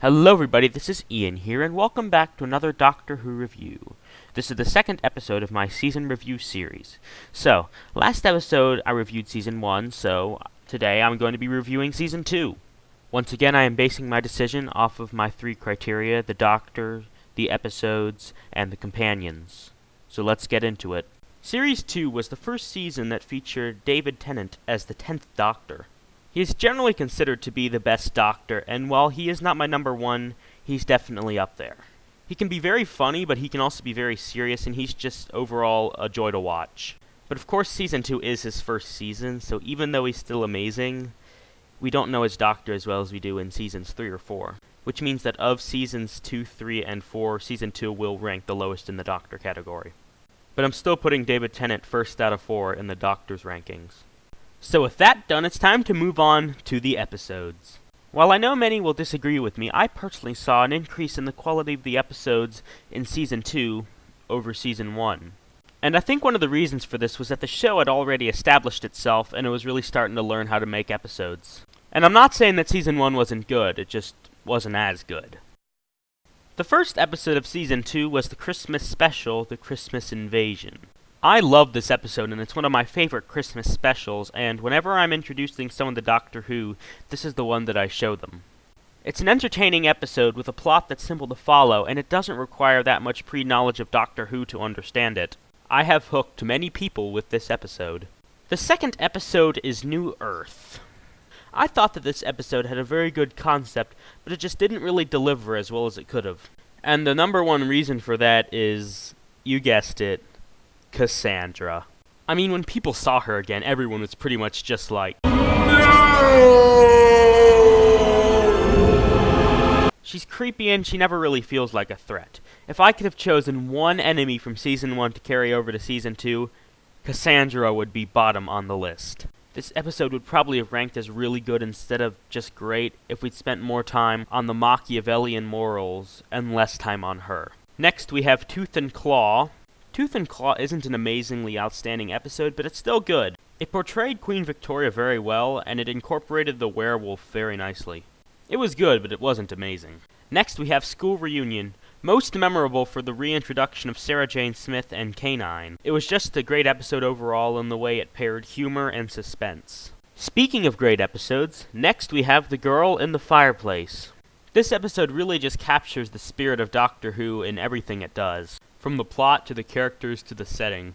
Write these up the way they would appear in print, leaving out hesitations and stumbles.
Hello everybody, this is Ian here, and welcome back to another Doctor Who review. This is the second episode of my season review series. So, last episode I reviewed Season 1, so today I'm going to be reviewing Season 2. Once again, I am basing my decision off of my three criteria: the Doctor, the episodes, and the companions. So let's get into it. Series 2 was the first season that featured David Tennant as the 10th Doctor. He is generally considered to be the best Doctor, and while he is not my number one, he's definitely up there. He can be very funny, but he can also be very serious, and he's just overall a joy to watch. But of course, Season 2 is his first season, so even though he's still amazing, we don't know his Doctor as well as we do in Seasons 3 or 4. Which means that of Seasons 2, 3, and 4, Season 2 will rank the lowest in the Doctor category. But I'm still putting David Tennant first out of 4 in the Doctor's rankings. So with that done, it's time to move on to the episodes. While I know many will disagree with me, I personally saw an increase in the quality of the episodes in Season 2 over Season 1. And I think one of the reasons for this was that the show had already established itself and it was really starting to learn how to make episodes. And I'm not saying that Season 1 wasn't good, it just wasn't as good. The first episode of Season 2 was the Christmas special, The Christmas Invasion. I love this episode, and it's one of my favorite Christmas specials, and whenever I'm introducing someone to Doctor Who, this is the one that I show them. It's an entertaining episode with a plot that's simple to follow, and it doesn't require that much pre-knowledge of Doctor Who to understand it. I have hooked many people with this episode. The second episode is New Earth. I thought that this episode had a very good concept, but it just didn't really deliver as well as it could have. And the number one reason for that is, you guessed it, Cassandra. I mean, when people saw her again, everyone was pretty much just like, no! She's creepy and she never really feels like a threat. If I could have chosen one enemy from Season 1 to carry over to Season 2, Cassandra would be bottom on the list. This episode would probably have ranked as really good instead of just great if we'd spent more time on the Machiavellian morals and less time on her. Next we have Tooth and Claw. Tooth and Claw isn't an amazingly outstanding episode, but it's still good. It portrayed Queen Victoria very well, and it incorporated the werewolf very nicely. It was good, but it wasn't amazing. Next we have School Reunion, most memorable for the reintroduction of Sarah Jane Smith and K9. It was just a great episode overall in the way it paired humor and suspense. Speaking of great episodes, next we have The Girl in the Fireplace. This episode really just captures the spirit of Doctor Who in everything it does, from the plot to the characters to the setting.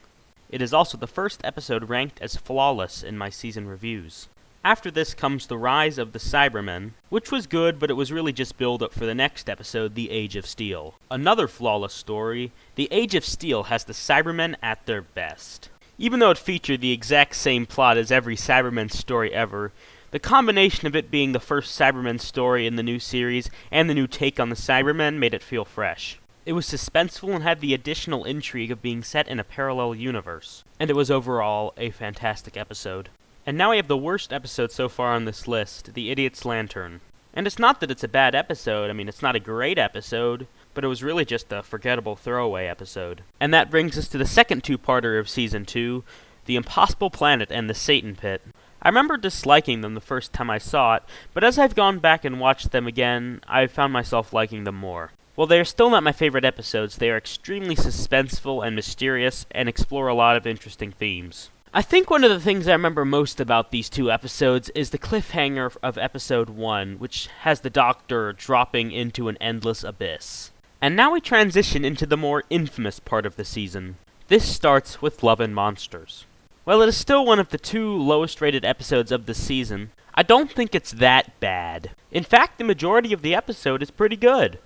It is also the first episode ranked as flawless in my season reviews. After this comes The Rise of the Cybermen, which was good, but it was really just build-up for the next episode, The Age of Steel. Another flawless story, The Age of Steel has the Cybermen at their best. Even though it featured the exact same plot as every Cybermen story ever, the combination of it being the first Cybermen story in the new series and the new take on the Cybermen made it feel fresh. It was suspenseful and had the additional intrigue of being set in a parallel universe. And it was overall a fantastic episode. And now we have the worst episode so far on this list, The Idiot's Lantern. And it's not that it's a bad episode, I mean it's not a great episode, but it was really just a forgettable throwaway episode. And that brings us to the second two-parter of Season 2, The Impossible Planet and the Satan Pit. I remember disliking them the first time I saw it, but as I've gone back and watched them again, I've found myself liking them more. While they are still not my favorite episodes, they are extremely suspenseful and mysterious, and explore a lot of interesting themes. I think one of the things I remember most about these two episodes is the cliffhanger of Episode 1, which has the Doctor dropping into an endless abyss. And now we transition into the more infamous part of the season. This starts with Love and Monsters. While it is still one of the two lowest rated episodes of the season, I don't think it's that bad. In fact, the majority of the episode is pretty good.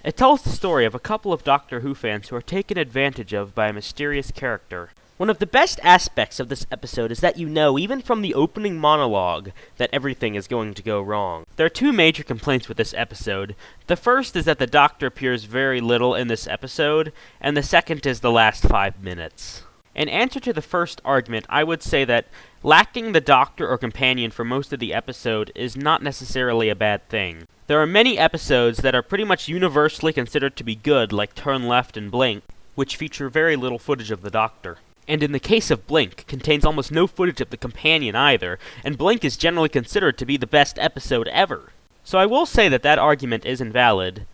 It tells the story of a couple of Doctor Who fans who are taken advantage of by a mysterious character. One of the best aspects of this episode is that you know, even from the opening monologue, that everything is going to go wrong. There are two major complaints with this episode. The first is that the Doctor appears very little in this episode, and the second is the last 5 minutes. In answer to the first argument, I would say that lacking the Doctor or companion for most of the episode is not necessarily a bad thing. There are many episodes that are pretty much universally considered to be good, like Turn Left and Blink, which feature very little footage of the Doctor. And in the case of Blink, contains almost no footage of the companion either, and Blink is generally considered to be the best episode ever. So I will say that that argument is invalid.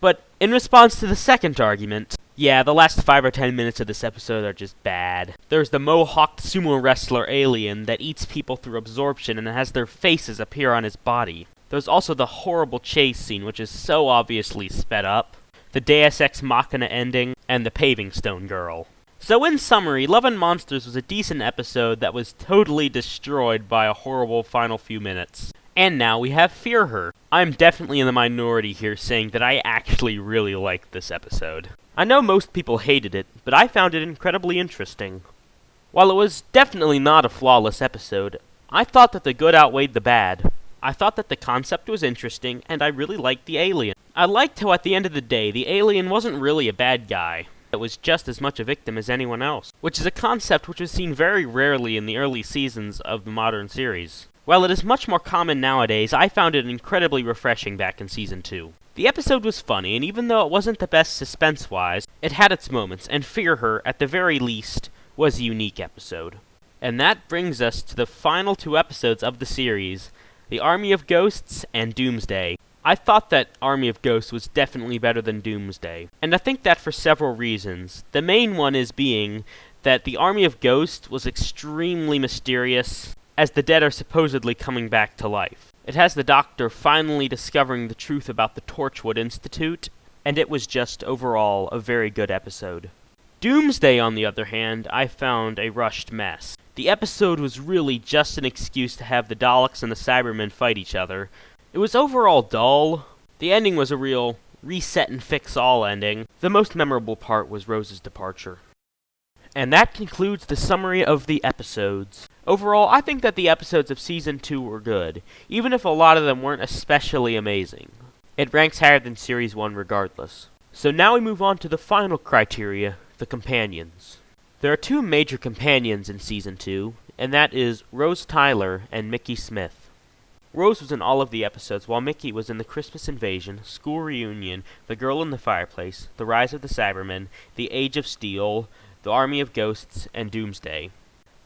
But in response to the second argument, yeah, the last 5 or 10 minutes of this episode are just bad. There's the mohawked sumo wrestler alien that eats people through absorption and has their faces appear on his body. There's also the horrible chase scene, which is so obviously sped up, the Deus Ex Machina ending, and the paving stone girl. So in summary, Love and Monsters was a decent episode that was totally destroyed by a horrible final few minutes. And now we have Fear Her. I'm definitely in the minority here saying that I actually really liked this episode. I know most people hated it, but I found it incredibly interesting. While it was definitely not a flawless episode, I thought that the good outweighed the bad. I thought that the concept was interesting, and I really liked the alien. I liked how at the end of the day, the alien wasn't really a bad guy. It was just as much a victim as anyone else, which is a concept which was seen very rarely in the early seasons of the modern series. While it is much more common nowadays, I found it incredibly refreshing back in Season 2. The episode was funny, and even though it wasn't the best suspense-wise, it had its moments, and Fear Her, at the very least, was a unique episode. And that brings us to the final 2 episodes of the series, The Army of Ghosts and Doomsday. I thought that Army of Ghosts was definitely better than Doomsday, and I think that for several reasons. The main one is being that the Army of Ghosts was extremely mysterious, as the dead are supposedly coming back to life. It has the Doctor finally discovering the truth about the Torchwood Institute, and it was just overall a very good episode. Doomsday, on the other hand, I found a rushed mess. The episode was really just an excuse to have the Daleks and the Cybermen fight each other. It was overall dull. The ending was a real reset and fix all ending. The most memorable part was Rose's departure. And that concludes the summary of the episodes. Overall, I think that the episodes of Season 2 were good, even if a lot of them weren't especially amazing. It ranks higher than Series 1 regardless. So now we move on to the final criteria, the companions. There are 2 major companions in Season 2, and that is Rose Tyler and Mickey Smith. Rose was in all of the episodes, while Mickey was in The Christmas Invasion, School Reunion, The Girl in the Fireplace, The Rise of the Cybermen, The Age of Steel, The Army of Ghosts, and Doomsday.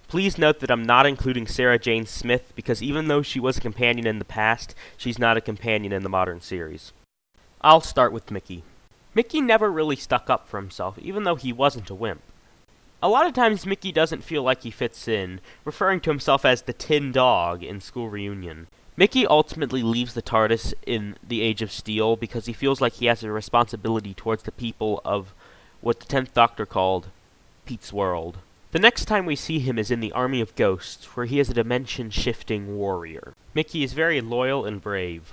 Please note that I'm not including Sarah Jane Smith, because even though she was a companion in the past, she's not a companion in the modern series. I'll start with Mickey. Mickey never really stuck up for himself, even though he wasn't a wimp. A lot of times Mickey doesn't feel like he fits in, referring to himself as the Tin Dog in School Reunion. Mickey ultimately leaves the TARDIS in The Age of Steel because he feels like he has a responsibility towards the people of what the 10th Doctor called Pete's World. The next time we see him is in The Army of Ghosts, where he is a dimension-shifting warrior. Mickey is very loyal and brave.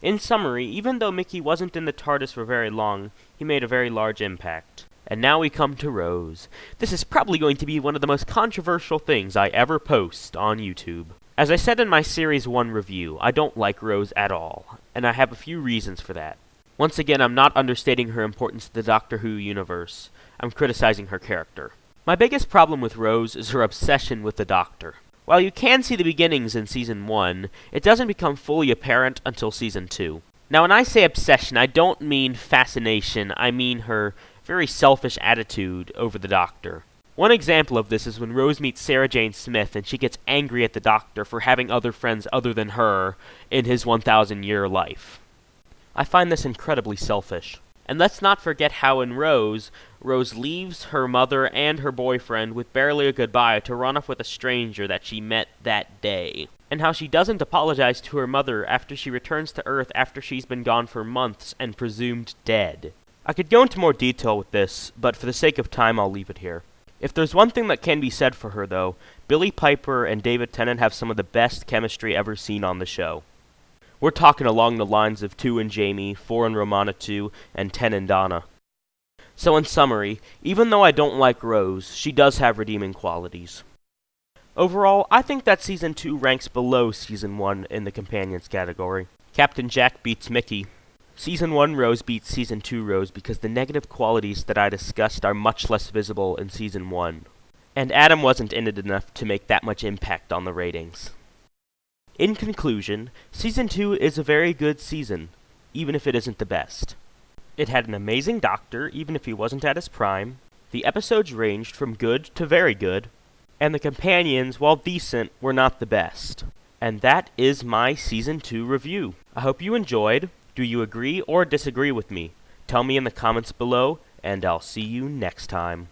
In summary, even though Mickey wasn't in the TARDIS for very long, he made a very large impact. And now we come to Rose. This is probably going to be one of the most controversial things I ever post on YouTube. As I said in my Series 1 review, I don't like Rose at all, and I have a few reasons for that. Once again, I'm not understating her importance to the Doctor Who universe. I'm criticizing her character. My biggest problem with Rose is her obsession with the Doctor. While you can see the beginnings in Season 1, it doesn't become fully apparent until Season 2. Now, when I say obsession, I don't mean fascination, I mean her very selfish attitude over the Doctor. One example of this is when Rose meets Sarah Jane Smith and she gets angry at the Doctor for having other friends other than her in his 1,000-year life. I find this incredibly selfish. And let's not forget how in Rose leaves her mother and her boyfriend with barely a goodbye to run off with a stranger that she met that day. And how she doesn't apologize to her mother after she returns to Earth after she's been gone for months and presumed dead. I could go into more detail with this, but for the sake of time I'll leave it here. If there's one thing that can be said for her though, Billie Piper and David Tennant have some of the best chemistry ever seen on the show. We're talking along the lines of 2 and Jamie, 4 and Romana 2, and 10 and Donna. So in summary, even though I don't like Rose, she does have redeeming qualities. Overall, I think that Season 2 ranks below Season 1 in the companions category. Captain Jack beats Mickey. Season 1 Rose beats Season 2 Rose because the negative qualities that I discussed are much less visible in Season 1. And Adam wasn't in it enough to make that much impact on the ratings. In conclusion, Season 2 is a very good season, even if it isn't the best. It had an amazing Doctor, even if he wasn't at his prime. The episodes ranged from good to very good. And the companions, while decent, were not the best. And that is my Season 2 review. I hope you enjoyed. Do you agree or disagree with me? Tell me in the comments below, and I'll see you next time.